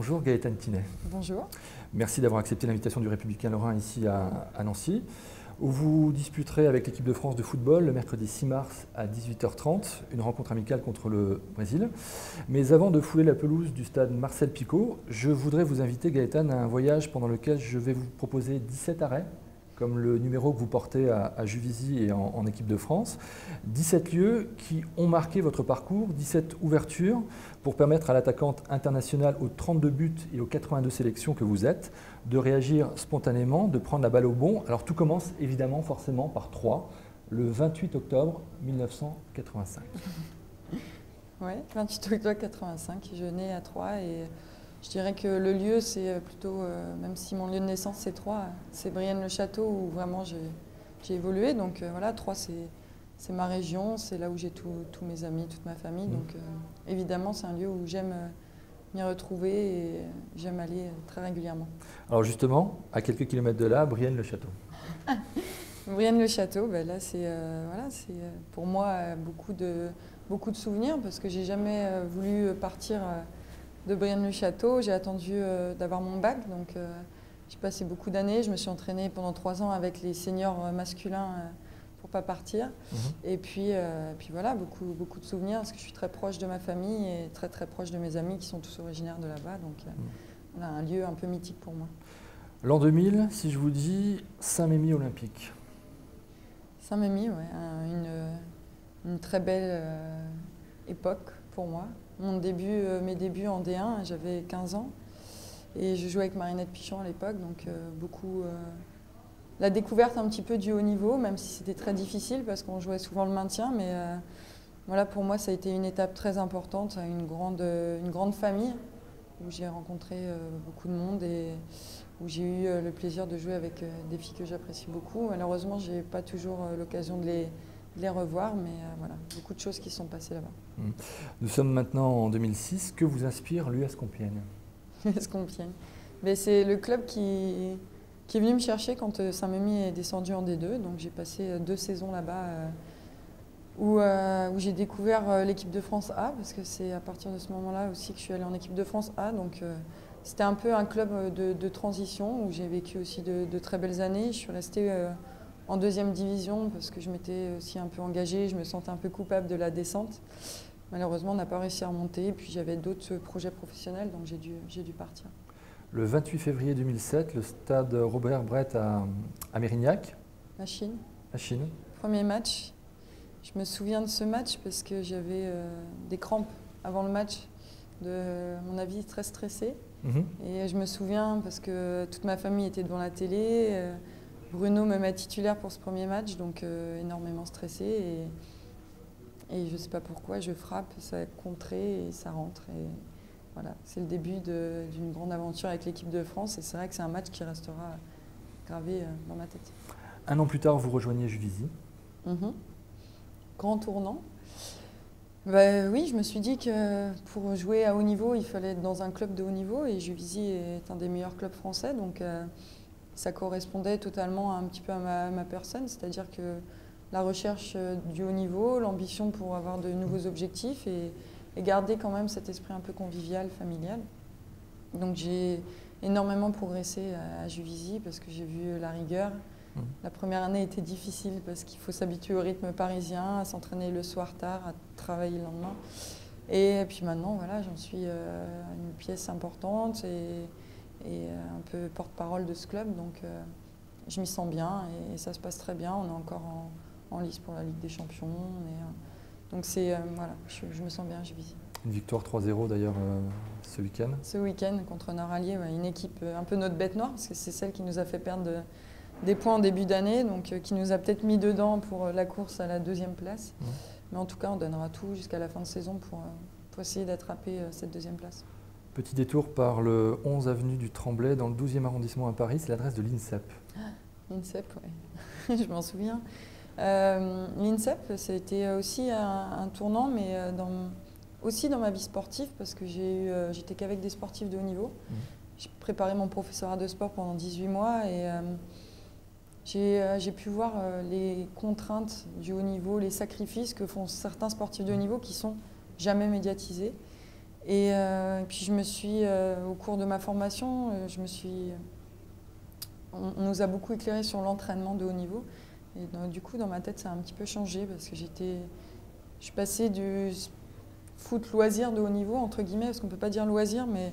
Bonjour Gaëtane Tinet. Bonjour. Merci d'avoir accepté l'invitation du Républicain Lorrain ici à Nancy, où vous disputerez avec l'équipe de France de football le mercredi 6 mars à 18h30, une rencontre amicale contre le Brésil. Mais avant de fouler la pelouse du stade Marcel Picot, je voudrais vous inviter Gaëtane à un voyage pendant lequel je vais vous proposer 17 arrêts, comme le numéro que vous portez à Juvisy et en équipe de France. 17 lieux qui ont marqué votre parcours, 17 ouvertures pour permettre à l'attaquante internationale aux 32 buts et aux 82 sélections que vous êtes de réagir spontanément, de prendre la balle au bond. Alors tout commence évidemment forcément par 3, le 28 octobre 1985. Oui, 28 octobre 1985, je nais à Troyes et je dirais que le lieu, c'est plutôt, même si mon lieu de naissance c'est Troyes, c'est Brienne-le-Château où vraiment j'ai évolué. Donc voilà, Troyes c'est ma région, c'est là où j'ai tous mes amis, toute ma famille. Donc évidemment, c'est un lieu où j'aime m'y retrouver et j'aime aller très régulièrement. Alors justement, à quelques kilomètres de là, Brienne-le-Château. Brienne-le-Château, ben là c'est pour moi beaucoup de souvenirs parce que j'ai jamais voulu partir de Brienne-le-Château. J'ai attendu d'avoir mon bac, donc j'ai passé beaucoup d'années. Je me suis entraînée pendant 3 ans avec les seniors masculins pour pas partir. Et puis voilà, beaucoup de souvenirs parce que je suis très proche de ma famille et très proche de mes amis qui sont tous originaires de là-bas. Donc voilà, un lieu un peu mythique pour moi. L'an 2000, si je vous dis Saint-Mémy olympique. Saint-Mémy, ouais, une très belle époque pour moi. Mes débuts en D1, j'avais 15 ans et je jouais avec Marinette Pichon à l'époque, donc la découverte un petit peu du haut niveau, même si c'était très difficile parce qu'on jouait souvent le maintien, mais voilà, pour moi ça a été une étape très importante, une grande famille où j'ai rencontré beaucoup de monde et où j'ai eu le plaisir de jouer avec des filles que j'apprécie beaucoup. Malheureusement, je n'ai pas toujours l'occasion de les revoir, mais voilà, beaucoup de choses qui se sont passées là-bas. Nous sommes maintenant en 2006. Que vous inspire l'US Compiègne? L'US Compiègne. C'est le club qui est venu me chercher quand Saint-Mémy est descendu en D2. Donc j'ai passé 2 saisons là-bas où j'ai découvert l'équipe de France A, parce que c'est à partir de ce moment-là aussi que je suis allée en équipe de France A. Donc c'était un peu un club de transition où j'ai vécu aussi de très belles années. Je suis restée en 2e division parce que je m'étais aussi un peu engagée, je me sentais un peu coupable de la descente. Malheureusement, on n'a pas réussi à remonter et puis j'avais d'autres projets professionnels, donc j'ai dû partir. Le 28 février 2007, le stade Robert Brett à Mérignac. La Chine. La Chine. Premier match. Je me souviens de ce match parce que j'avais des crampes avant le match, à mon avis très stressée. Et je me souviens parce que toute ma famille était devant la télé. Bruno me met titulaire pour ce premier match, donc énormément stressée. Et je ne sais pas pourquoi, je frappe, ça a contré et ça rentre. Et voilà, c'est le début d'une grande aventure avec l'équipe de France. Et c'est vrai que c'est un match qui restera gravé dans ma tête. Un an plus tard, vous rejoignez Juvisy. Grand tournant. Oui, je me suis dit que pour jouer à haut niveau, il fallait être dans un club de haut niveau. Et Juvisy est un des meilleurs clubs français. Donc ça correspondait totalement un petit peu à ma personne. C'est-à-dire que la recherche du haut niveau, l'ambition pour avoir de nouveaux objectifs et garder quand même cet esprit un peu convivial, familial. Donc j'ai énormément progressé à Juvisy parce que j'ai vu la rigueur. La première année était difficile parce qu'il faut s'habituer au rythme parisien, à s'entraîner le soir tard, à travailler le lendemain. Et puis maintenant, voilà, j'en suis une pièce importante et un peu porte-parole de ce club. Donc je m'y sens bien et ça se passe très bien. On est encore en lice pour la Ligue des Champions. Donc voilà, je me sens bien à Juvisy. Une victoire 3-0 d'ailleurs ce week-end. Ce week-end contre Nord-Allier, une équipe un peu notre bête noire, parce que c'est celle qui nous a fait perdre des points en début d'année, donc qui nous a peut-être mis dedans pour la course à la 2e place. Mais en tout cas, on donnera tout jusqu'à la fin de saison pour essayer d'attraper cette 2e place. Petit détour par le 11 avenue du Tremblay, dans le 12e arrondissement à Paris, c'est l'adresse de l'INSEP. L'INSEP, oui, je m'en souviens. L'INSEP, c'était aussi un tournant, mais aussi dans ma vie sportive, parce que j'étais qu'avec des sportifs de haut niveau. J'ai préparé mon professorat de sport pendant 18 mois et j'ai pu voir les contraintes du haut niveau, les sacrifices que font certains sportifs de haut niveau qui sont jamais médiatisés. Et puis je me suis, au cours de ma formation, on nous a beaucoup éclairé sur l'entraînement de haut niveau. Et du coup, dans ma tête, ça a un petit peu changé parce que je suis passée du foot loisir de haut niveau, entre guillemets, parce qu'on ne peut pas dire loisir, mais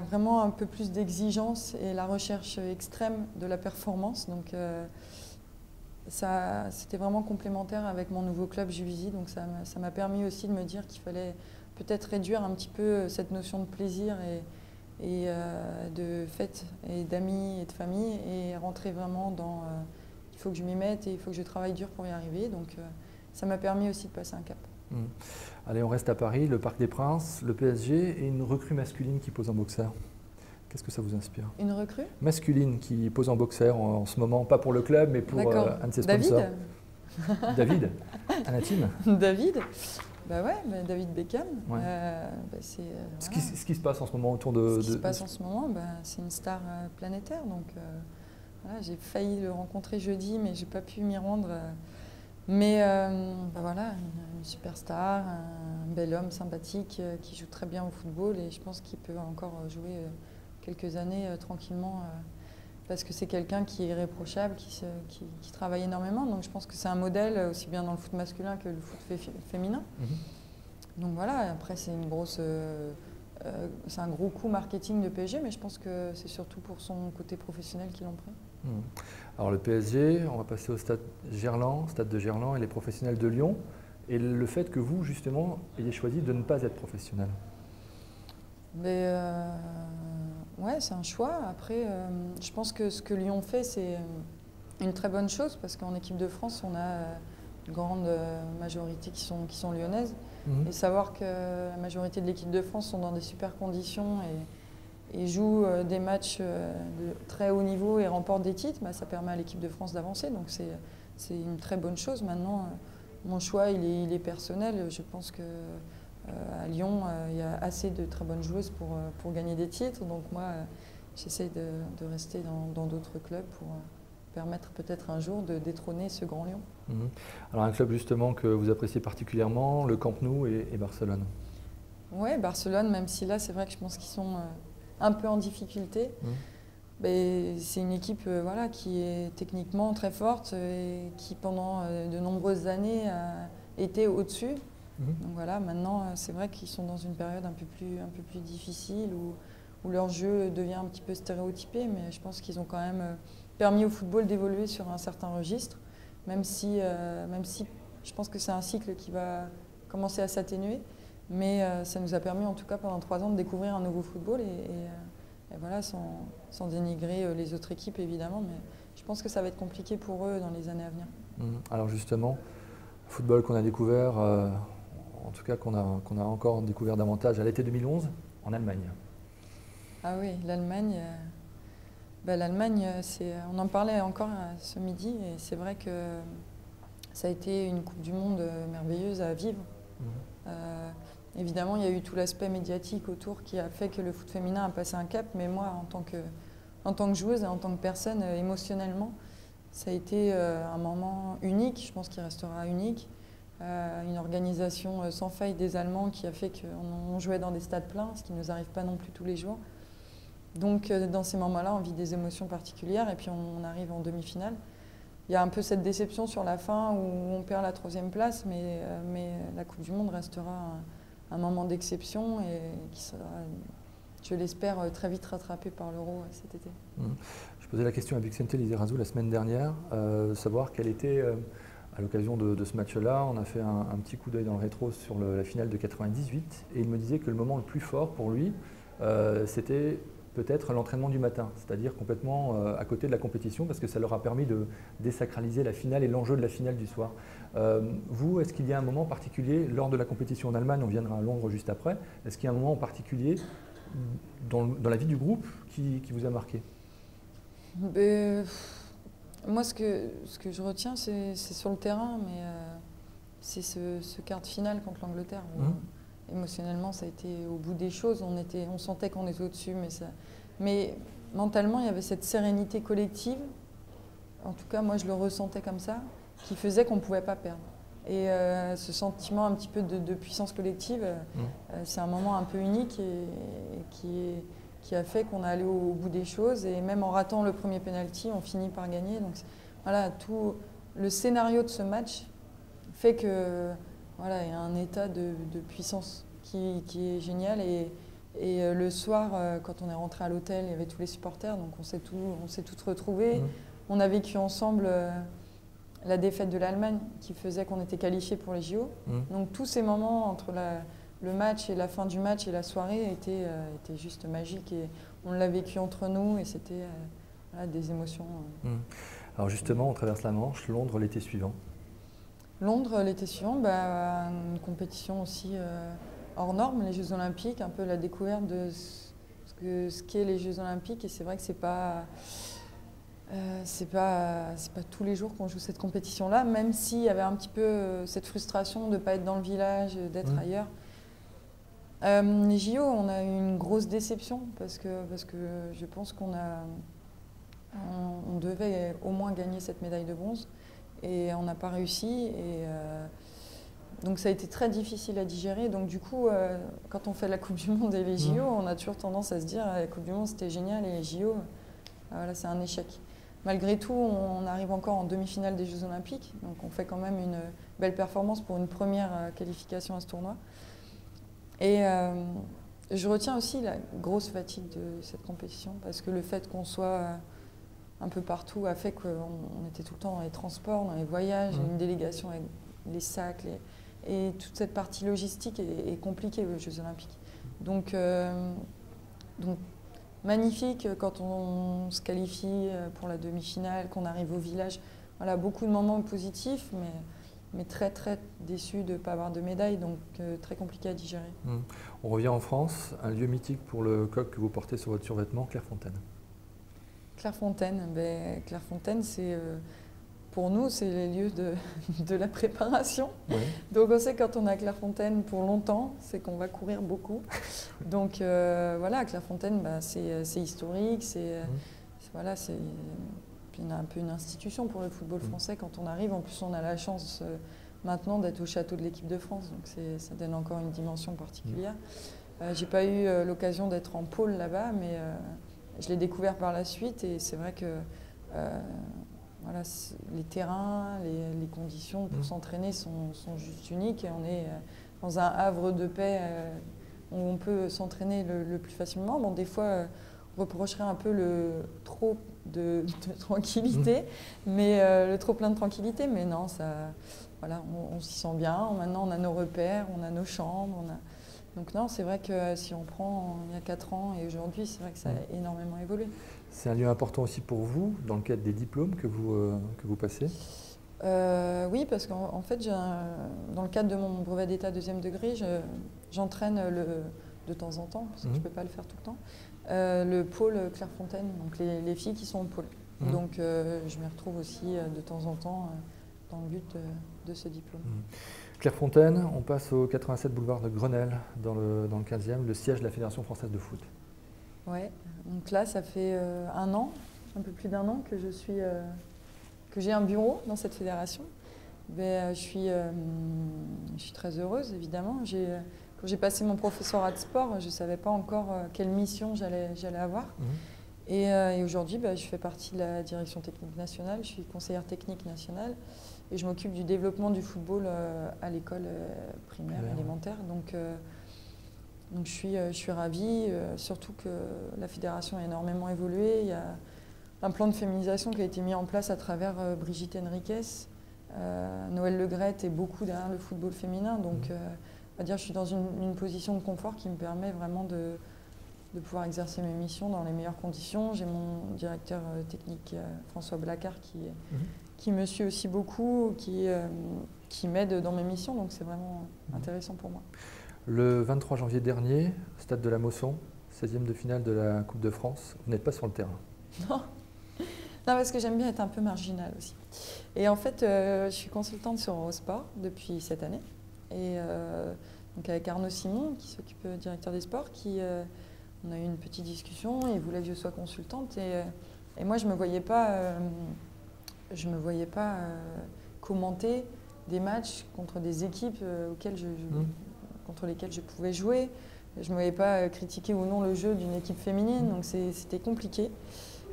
vraiment un peu plus d'exigence et la recherche extrême de la performance. Donc c'était vraiment complémentaire avec mon nouveau club Juvisy. Donc ça m'a permis aussi de me dire qu'il fallait peut-être réduire un petit peu cette notion de plaisir et de fête et d'amis et de famille et rentrer vraiment dans il faut que je m'y mette et il faut que je travaille dur pour y arriver. Donc ça m'a permis aussi de passer un cap. Allez, on reste à Paris, le Parc des Princes, le PSG et une recrue masculine qui pose en boxeur. Qu'est-ce que ça vous inspire? Une recrue masculine qui pose en boxeur en ce moment, pas pour le club, mais pour un de ses sponsors. David Anatim. David bah ouais, David Beckham. Ouais. Ce qui se passe en ce moment autour de... Ce qui se passe en ce moment, c'est une star planétaire. Donc voilà, j'ai failli le rencontrer jeudi, mais j'ai pas pu m'y rendre. Mais voilà, une superstar, un bel homme sympathique qui joue très bien au football et je pense qu'il peut encore jouer quelques années tranquillement parce que c'est quelqu'un qui est irréprochable, qui travaille énormément. Donc je pense que c'est un modèle aussi bien dans le foot masculin que le foot féminin. Donc voilà, après c'est c'est un gros coup marketing de PSG, mais je pense que c'est surtout pour son côté professionnel qu'ils l'ont pris. Alors le PSG, on va passer au stade de Gerland et les professionnels de Lyon. Et le fait que vous, justement, ayez choisi de ne pas être professionnel. Mais ouais, c'est un choix. Après, je pense que ce que Lyon fait, c'est une très bonne chose parce qu'en équipe de France, on a une grande majorité qui sont lyonnaises. Et savoir que la majorité de l'équipe de France sont dans des super conditions et jouent des matchs de très haut niveau et remportent des titres, ça permet à l'équipe de France d'avancer. Donc c'est une très bonne chose. Maintenant, mon choix, il est personnel. Je pense que à Lyon, il y a assez de très bonnes joueuses pour gagner des titres. Donc moi, j'essaie de rester dans d'autres clubs pour permettre peut-être un jour de détrôner ce grand Lyon. Alors un club justement que vous appréciez particulièrement, le Camp Nou et Barcelone. Oui, Barcelone, même si là, c'est vrai que je pense qu'ils sont un peu en difficulté. C'est une équipe voilà, qui est techniquement très forte et qui pendant de nombreuses années a été au-dessus. Donc voilà, maintenant c'est vrai qu'ils sont dans une période un peu plus difficile où leur jeu devient un petit peu stéréotypé, mais je pense qu'ils ont quand même permis au football d'évoluer sur un certain registre, même si je pense que c'est un cycle qui va commencer à s'atténuer, mais ça nous a permis en tout cas pendant 3 ans de découvrir un nouveau football et voilà, sans dénigrer les autres équipes évidemment, mais je pense que ça va être compliqué pour eux dans les années à venir. Alors justement, football qu'on a découvert, en tout cas qu'on a encore découvert davantage à l'été 2011 en Allemagne. Ah oui, l'Allemagne, on en parlait encore ce midi et c'est vrai que ça a été une Coupe du Monde merveilleuse à vivre. Évidemment, il y a eu tout l'aspect médiatique autour qui a fait que le foot féminin a passé un cap, mais moi, en tant que joueuse et en tant que personne, émotionnellement, ça a été un moment unique, je pense qu'il restera unique. Une organisation sans faille des Allemands qui a fait qu'on jouait dans des stades pleins, ce qui ne nous arrive pas non plus tous les jours. Donc dans ces moments-là, on vit des émotions particulières et puis on arrive en demi-finale. Il y a un peu cette déception sur la fin où on perd la 3e place, mais la Coupe du Monde restera un moment d'exception et qui sera, je l'espère, très vite rattrapé par l'Euro cet été. Je posais la question à Vicente Lizarazu la semaine dernière, savoir quelle était, à l'occasion de ce match-là, on a fait un petit coup d'œil dans le rétro sur la finale de 98 et il me disait que le moment le plus fort pour lui, c'était peut-être l'entraînement du matin, c'est-à-dire complètement à côté de la compétition parce que ça leur a permis de désacraliser la finale et l'enjeu de la finale du soir. Vous, est-ce qu'il y a un moment particulier lors de la compétition en Allemagne, on viendra à Londres juste après, est-ce qu'il y a un moment en particulier dans la vie du groupe qui vous a marqué? Moi, ce que je retiens, c'est sur le terrain, mais c'est ce quart de finale contre l'Angleterre. Émotionnellement, ça a été au bout des choses. On sentait qu'on était au-dessus, mais mentalement, il y avait cette sérénité collective. En tout cas, moi, je le ressentais comme ça, qui faisait qu'on ne pouvait pas perdre. Et ce sentiment un petit peu de puissance collective, c'est un moment un peu unique et qui a fait qu'on est allé au bout des choses. Et même en ratant le premier penalty, on finit par gagner. Donc voilà, tout le scénario de ce match fait que voilà, il y a un état de puissance qui est génial. Et le soir, quand on est rentré à l'hôtel, il y avait tous les supporters, donc on s'est tous retrouvés. On a vécu ensemble la défaite de l'Allemagne qui faisait qu'on était qualifiés pour les JO. Donc tous ces moments entre le match et la fin du match et la soirée étaient juste magiques. Et on l'a vécu entre nous et c'était voilà, des émotions. Alors justement, on traverse la Manche, Londres l'été suivant. Londres l'été suivant, une compétition aussi hors norme, les Jeux Olympiques, un peu la découverte de ce qu'est les Jeux Olympiques. Et c'est vrai que c'est pas tous les jours qu'on joue cette compétition-là, même s'il y avait un petit peu cette frustration de ne pas être dans le village, d'être ailleurs. Les JO, on a eu une grosse déception parce que je pense qu'on devait au moins gagner cette médaille de bronze et on n'a pas réussi. Donc ça a été très difficile à digérer. Donc du coup, quand on fait la Coupe du Monde et les JO, on a toujours tendance à se dire la Coupe du Monde c'était génial et les JO, voilà, c'est un échec. Malgré tout, on arrive encore en demi-finale des Jeux Olympiques, donc on fait quand même une belle performance pour une première qualification à ce tournoi. Et je retiens aussi la grosse fatigue de cette compétition, parce que le fait qu'on soit un peu partout a fait qu'on était tout le temps dans les transports, dans les voyages, une délégation avec les sacs, et toute cette partie logistique est compliquée aux Jeux Olympiques. Donc magnifique quand on se qualifie pour la demi-finale, qu'on arrive au village. Voilà, beaucoup de moments positifs, mais très très déçu de ne pas avoir de médaille, donc très compliqué à digérer. On revient en France, un lieu mythique pour le coq que vous portez sur votre survêtement, Clairefontaine. Clairefontaine, c'est pour nous, c'est les lieux de la préparation. Oui. Donc on sait que quand on est à Clairefontaine pour longtemps, c'est qu'on va courir beaucoup. Donc voilà, Clairefontaine, c'est historique, voilà, c'est un peu une institution pour le football français quand on arrive. En plus, on a la chance maintenant d'être au château de l'équipe de France, donc ça donne encore une dimension particulière. J'ai pas eu l'occasion d'être en pôle là-bas, mais je l'ai découvert par la suite et c'est vrai que voilà, les terrains, les conditions pour s'entraîner sont juste uniques et on est dans un havre de paix où on peut s'entraîner le plus facilement. Bon, des fois, on reprocherait un peu le trop de tranquillité, mais le trop plein de tranquillité, mais non, voilà, on s'y sent bien. Maintenant, on a nos repères, on a nos chambres. Donc non, c'est vrai que si on prend il y a 4 ans et aujourd'hui, c'est vrai que ça a énormément évolué. C'est un lieu important aussi pour vous, dans le cadre des diplômes que vous passez? Oui, parce qu'en fait, dans le cadre de mon brevet d'état 2e degré, j'entraîne de temps en temps, parce que je ne peux pas le faire tout le temps, le pôle Clairefontaine, donc les filles qui sont au pôle. Donc je me retrouve aussi de temps en temps dans le but de ce diplôme. Clairefontaine, on passe au 87 boulevard de Grenelle, dans le 15e, le siège de la Fédération française de foot. Ouais, donc là, ça fait un an, un peu plus d'1 an que j'ai un bureau dans cette fédération. Je suis très heureuse, évidemment. Quand j'ai passé mon professorat de sport, je ne savais pas encore quelle mission j'allais avoir. Et aujourd'hui, je fais partie de la direction technique nationale, je suis conseillère technique nationale et je m'occupe du développement du football à l'école primaire, élémentaire. Donc je suis ravie, surtout que la fédération a énormément évolué. Il y a un plan de féminisation qui a été mis en place à travers Brigitte Henriquez, Noël Le Graët et beaucoup derrière le football féminin. Donc on va dire, je suis dans une position de confort qui me permet vraiment de pouvoir exercer mes missions dans les meilleures conditions. J'ai mon directeur technique François Blacard qui me suit aussi beaucoup, qui m'aide dans mes missions, donc c'est vraiment intéressant pour moi. Le 23 janvier dernier, stade de la Mosson, 16e de finale de la Coupe de France, vous n'êtes pas sur le terrain. Non, parce que j'aime bien être un peu marginale aussi. Et en fait, je suis consultante sur Eurosport depuis cette année. Et donc avec Arnaud Simon, qui s'occupe directeur des sports, on a eu une petite discussion, il voulait que je sois consultante. Et moi, je ne me voyais pas commenter des matchs contre des équipes contre lesquelles je pouvais jouer. Je ne me voyais pas critiquer ou non le jeu d'une équipe féminine, donc c'était compliqué.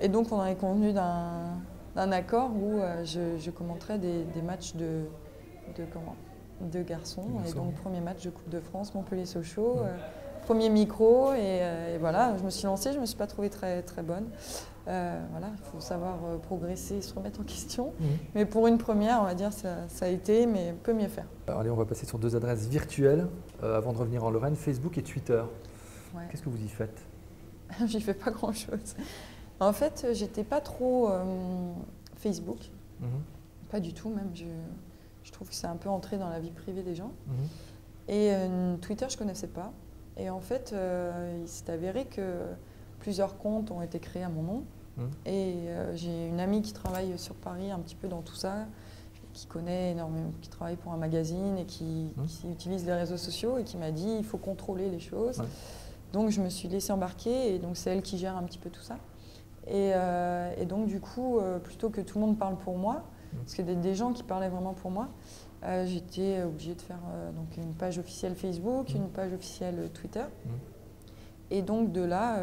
Et donc on avait convenu d'un accord où je commenterais des matchs de garçons. Et donc premier match de Coupe de France, Montpellier-Sochaux, premier micro et voilà, je me suis lancée, je ne me suis pas trouvée très, très bonne. Voilà, il faut savoir progresser, se remettre en question. Mais pour une première, on va dire, ça a été, mais peut mieux faire. Alors, allez, on va passer sur 2 adresses virtuelles avant de revenir en Lorraine, Facebook et Twitter. Ouais. Qu'est-ce que vous y faites? J'y fais pas grand-chose. En fait, j'étais pas trop Facebook, pas du tout même. Je trouve que c'est un peu entré dans la vie privée des gens. Et Twitter, je connaissais pas. Et en fait, il s'est avéré que plusieurs comptes ont été créés à mon nom. Et j'ai une amie qui travaille sur Paris un petit peu dans tout ça, qui connaît énormément, qui travaille pour un magazine et qui utilise les réseaux sociaux et qui m'a dit il faut contrôler les choses. Donc je me suis laissée embarquer et donc c'est elle qui gère un petit peu tout ça. Et donc du coup, plutôt que tout le monde parle pour moi, parce que des gens qui parlaient vraiment pour moi, j'étais obligée de faire donc une page officielle Facebook, une page officielle Twitter. Et donc de là,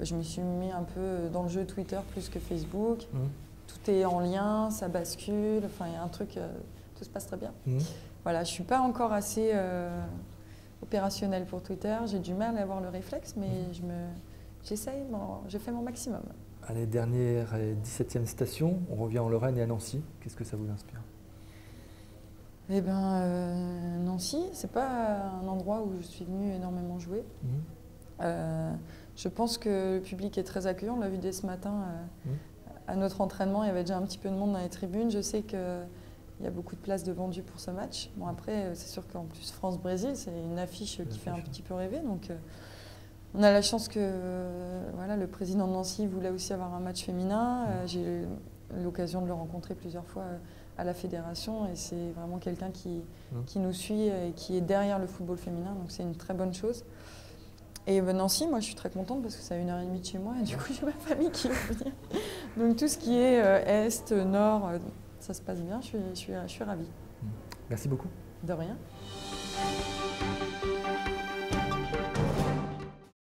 je me suis mis un peu dans le jeu Twitter plus que Facebook. Tout est en lien, ça bascule, enfin il y a un truc, tout se passe très bien. Voilà, je ne suis pas encore assez opérationnelle pour Twitter, j'ai du mal à avoir le réflexe, mais j'essaye, je fais mon maximum. Allez, dernière et 17e station, on revient en Lorraine et à Nancy. Qu'est-ce que ça vous inspire? Eh bien, Nancy, c'est pas un endroit où je suis venue énormément jouer. Je pense que le public est très accueillant. On l'a vu dès ce matin à notre entraînement, il y avait déjà un petit peu de monde dans les tribunes. Je sais qu'il y a beaucoup de places de vendues pour ce match. Bon, après, c'est sûr qu'en plus, France-Brésil, c'est une affiche qui fait un petit peu rêver. Donc, on a la chance que voilà, le président de Nancy voulait aussi avoir un match féminin. J'ai eu l'occasion de le rencontrer plusieurs fois à la fédération et c'est vraiment quelqu'un qui nous suit et qui est derrière le football féminin. Donc, c'est une très bonne chose. Et Nancy, moi je suis très contente parce que c'est à 1h30 de chez moi et du coup j'ai ma famille qui veut venir. Donc tout ce qui est Est, Nord, ça se passe bien, je suis ravie. Merci beaucoup. De rien.